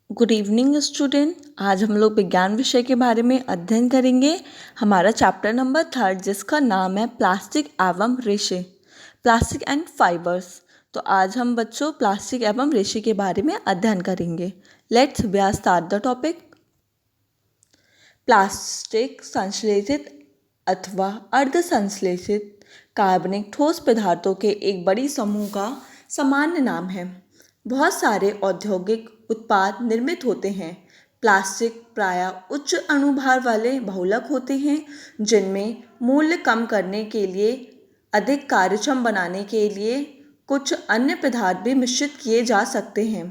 Good evening student. आज हम लोग विज्ञान विषय के बारे में अध्ययन करेंगे। हमारा चैप्टर नंबर 3 जिसका नाम है प्लास्टिक एवं रेशे, प्लास्टिक एंड फाइबर्स। तो आज हम बच्चों प्लास्टिक एवं रेशे के बारे में अध्ययन करेंगे। Let's start the topic. Plastic संश्लेषित अथवा अर्ध संश्लेषित कार्बनिक ठोस पदार्थों के एक बड़ी समूह का सामान्य नाम है। बहुत सारे औद्योगिक उत्पाद निर्मित होते हैं। प्लास्टिक प्रायः उच्च अणुभार वाले बहुलक होते हैं, जिनमें मूल्य कम करने के लिए अधिक कार्यक्षम बनाने के लिए कुछ अन्य पदार्थ भी मिश्रित किए जा सकते हैं।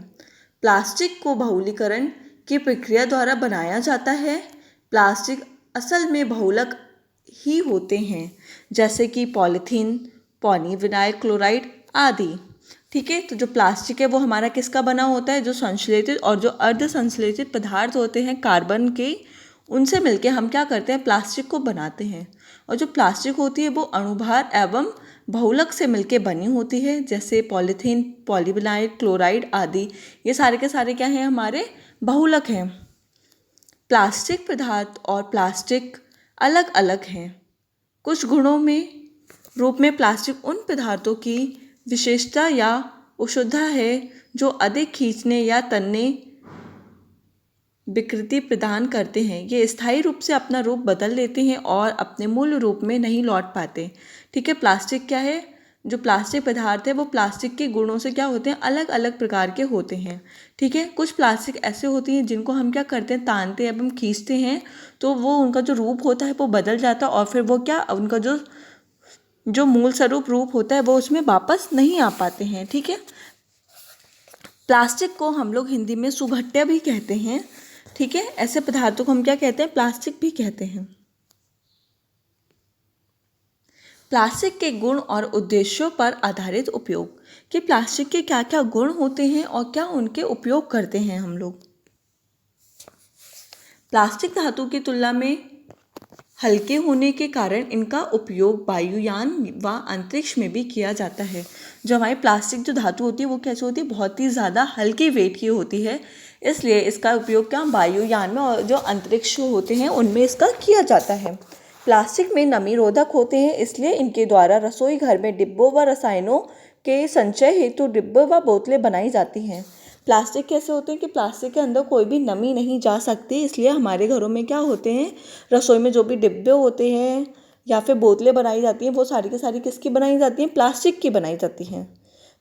प्लास्टिक को बहुलीकरण की प्रक्रिया द्वारा बनाया जाता है। प्लास्टिक असल में बहुलक ही होते हैं, जैसे कि पॉलीथीन, पॉलीविनाइल क्लोराइड आदि। ठीक है, तो जो प्लास्टिक है वो हमारा किसका बना होता है? जो संश्लेषित और जो अर्ध संश्लेषित पदार्थ होते हैं कार्बन के, उनसे मिलके हम क्या करते हैं? प्लास्टिक को बनाते हैं। और जो प्लास्टिक होती है वो अणुभार एवं बहुलक से मिलके बनी होती है, जैसे पॉलीथीन, पॉलीविनाइल क्लोराइड आदि। ये सारे के सारे क्या हैं? हमारे बहुलक हैं। प्लास्टिक पदार्थ और प्लास्टिक अलग अलग हैं। कुछ गुणों में रूप में प्लास्टिक उन पदार्थों की विशेषता या अशुद्धता है जो अधिक खींचने या तनने विकृति प्रदान करते हैं। ये स्थायी रूप से अपना रूप बदल लेते हैं और अपने मूल रूप में नहीं लौट पाते। ठीक है, प्लास्टिक क्या है? जो प्लास्टिक पदार्थ है वो प्लास्टिक के गुणों से क्या होते हैं? अलग अलग प्रकार के होते हैं। ठीक है, कुछ प्लास्टिक ऐसे होती हैं जिनको हम क्या करते हैं? तानते एवं खींचते हैं तो वो उनका जो रूप होता है वो बदल जाता है और फिर वो क्या, उनका जो मूल स्वरूप रूप होता है वो उसमें वापस नहीं आ पाते हैं। ठीक है, प्लास्टिक को हम लोग हिंदी में सुघट्या भी कहते हैं। ठीक है, ऐसे पदार्थों को हम क्या कहते हैं? प्लास्टिक भी कहते हैं। प्लास्टिक के गुण और उद्देश्यों पर आधारित उपयोग कि प्लास्टिक के क्या क्या गुण होते हैं और क्या उनके उपयोग करते हैं हम लोग। प्लास्टिक धातु की तुलना में हल्के होने के कारण इनका उपयोग वायुयान व अंतरिक्ष में भी किया जाता है। जो हमारी प्लास्टिक जो धातु होती है वो कैसे होती है? बहुत ही ज़्यादा हल्के वेट की होती है, इसलिए इसका उपयोग क्या वायुयान में और जो अंतरिक्ष होते हैं उनमें इसका किया जाता है। प्लास्टिक में नमी रोधक होते हैं, इसलिए इनके द्वारा रसोई घर में डिब्बों व रसायनों के संचय हेतु डिब्बे व बोतलें बनाई जाती हैं। प्लास्टिक कैसे होते हैं कि प्लास्टिक के अंदर कोई भी नमी नहीं जा सकती, इसलिए हमारे घरों में क्या होते हैं? रसोई में जो भी डिब्बे होते हैं या फिर बोतलें बनाई जाती हैं वो सारी की सारी किसकी बनाई जाती हैं? प्लास्टिक की बनाई जाती हैं।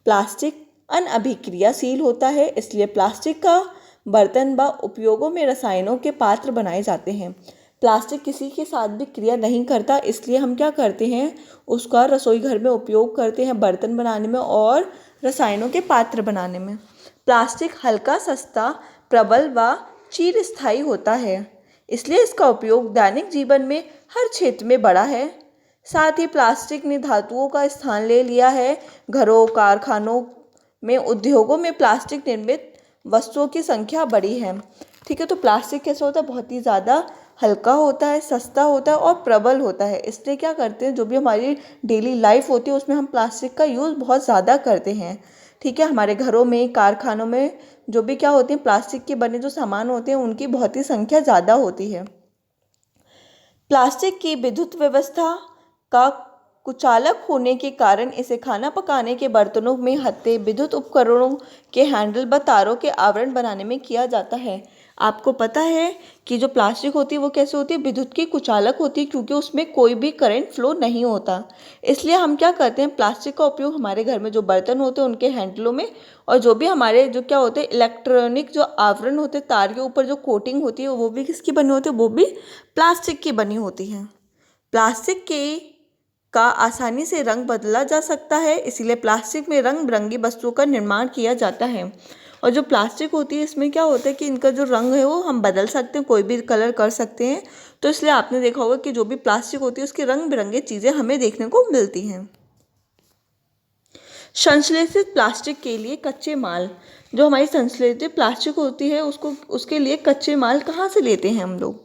प्लास्टिक अनअभिक्रियाशील होता है, इसलिए प्लास्टिक का बर्तन व उपयोगों में रसायनों के पात्र बनाए जाते हैं। प्लास्टिक किसी के साथ भी क्रिया नहीं करता, इसलिए हम क्या करते हैं? उसका रसोई घर में उपयोग करते हैं बर्तन बनाने में और रसायनों के पात्र बनाने में। प्लास्टिक हल्का, सस्ता, प्रबल व चिरस्थायी होता है, इसलिए इसका उपयोग दैनिक जीवन में हर क्षेत्र में बड़ा है। साथ ही प्लास्टिक ने धातुओं का स्थान ले लिया है। घरों, कारखानों में, उद्योगों में प्लास्टिक निर्मित वस्तुओं की संख्या बढ़ी है। ठीक है, तो प्लास्टिक कैसा होता है? बहुत ही ज़्यादा हल्का होता है, सस्ता होता है और प्रबल होता है। इसलिए क्या करते हैं? जो भी हमारी डेली लाइफ होती है उसमें हम प्लास्टिक का यूज़ बहुत ज़्यादा करते हैं। ठीक है, हमारे घरों में, कारखानों में जो भी क्या होते हैं प्लास्टिक के बने जो सामान होते हैं उनकी बहुत ही संख्या ज़्यादा होती है। प्लास्टिक की विद्युत व्यवस्था का कुचालक होने के कारण इसे खाना पकाने के बर्तनों में हत्थे, विद्युत उपकरणों के हैंडल व तारों के आवरण बनाने में किया जाता है। आपको पता है कि जो प्लास्टिक होती है वो कैसे होती है? विद्युत की कुचालक होती है, क्योंकि उसमें कोई भी करंट फ्लो नहीं होता। इसलिए हम क्या करते हैं? प्लास्टिक का उपयोग हमारे घर में जो बर्तन होते हैं उनके हैंडलों में, और जो भी हमारे जो क्या होते हैं इलेक्ट्रॉनिक जो आवरण होते हैं, तार के ऊपर जो कोटिंग होती है वो भी किसकी बनी होती है? वो भी प्लास्टिक की बनी होती है। प्लास्टिक का आसानी से रंग बदला जा सकता है, इसीलिए प्लास्टिक में रंग बिरंगी वस्तुओं का निर्माण किया जाता है। और जो प्लास्टिक होती है इसमें क्या होता है कि इनका जो रंग है वो हम बदल सकते हैं, कोई भी कलर कर सकते हैं। तो इसलिए आपने देखा होगा कि जो भी प्लास्टिक होती है उसके रंग बिरंगे चीज़ें हमें देखने को मिलती हैं। संश्लेषित प्लास्टिक के लिए कच्चे माल, जो हमारी संश्लेषित प्लास्टिक होती है उसके लिए कच्चे माल कहाँ से लेते हैं हम लोग?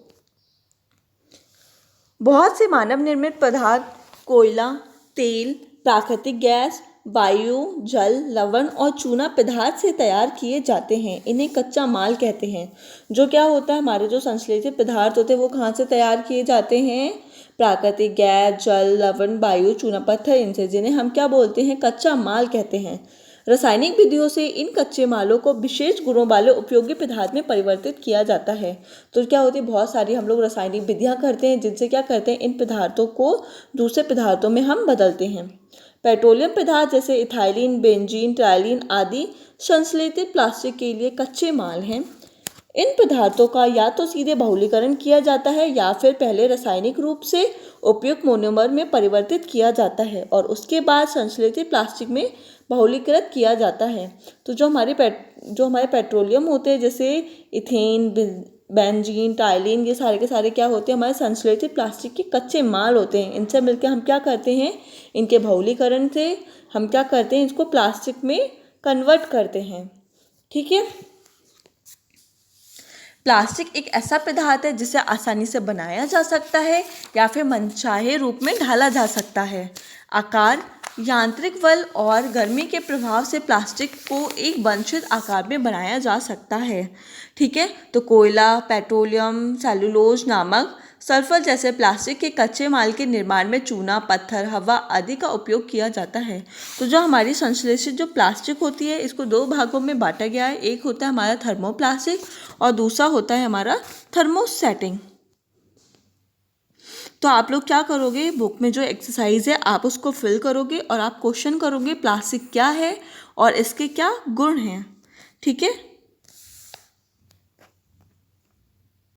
बहुत से मानव निर्मित पदार्थ, कोयला, तेल, प्राकृतिक गैस वायु, जल, लवण और चूना पदार्थ से तैयार किए जाते हैं। इन्हें कच्चा माल कहते हैं। जो क्या होता है, हमारे जो संश्लेषित पदार्थ होते हैं वो कहाँ से तैयार किए जाते हैं? प्राकृतिक गैस, जल, लवण, वायु, चूना पत्थर, इनसे, जिन्हें हम क्या बोलते हैं? कच्चा माल कहते हैं। रासायनिक विधियों से इन कच्चे मालों को विशेष गुणों वाले उपयोगी पदार्थ में परिवर्तित किया जाता है। तो क्या होती है, बहुत सारी हम लोग रासायनिक विधियां करते हैं जिनसे क्या करते हैं, इन पदार्थों को दूसरे पदार्थों में हम बदलते हैं। पेट्रोलियम पदार्थ जैसे इथाइलिन, बेंजीन, ट्राइलिन आदि संश्लेषित प्लास्टिक के लिए कच्चे माल हैं। इन पदार्थों का या तो सीधे बहुलीकरण किया जाता है या फिर पहले रासायनिक रूप से उपयुक्त मोनोमर में परिवर्तित किया जाता है और उसके बाद संश्लेषित प्लास्टिक में बहुलीकृत किया जाता है। तो जो हमारे पेट्रोलियम होते हैं, जैसे इथेन, बेंजीन, टाइलिन, ये सारे के सारे क्या होते हैं? हमारे संश्लेषित प्लास्टिक के कच्चे माल होते हैं। इनसे मिलकर हम क्या करते हैं, इनके बहुलीकरण से हम क्या करते हैं, इसको प्लास्टिक में कन्वर्ट करते हैं। ठीक है। प्लास्टिक एक ऐसा पदार्थ है जिसे आसानी से बनाया जा सकता है या फिर मनचाहे रूप में ढाला जा सकता है। आकार, यांत्रिक बल और गर्मी के प्रभाव से प्लास्टिक को एक वांछित आकार में बनाया जा सकता है। ठीक है। तो कोयला, पेट्रोलियम, सेलुलोज, नमक, सल्फर जैसे प्लास्टिक के कच्चे माल के निर्माण में चूना, पत्थर, हवा आदि का उपयोग किया जाता है। तो जो हमारी संश्लेषित जो प्लास्टिक होती है, इसको दो भागों में बांटा गया है। एक होता है हमारा थर्मोप्लास्टिक और दूसरा होता है हमारा थर्मोसेटिंग। तो आप लोग क्या करोगे, बुक में जो एक्सरसाइज है आप उसको फिल करोगे और आप क्वेश्चन करोगे प्लास्टिक क्या है और इसके क्या गुण हैं। ठीक है।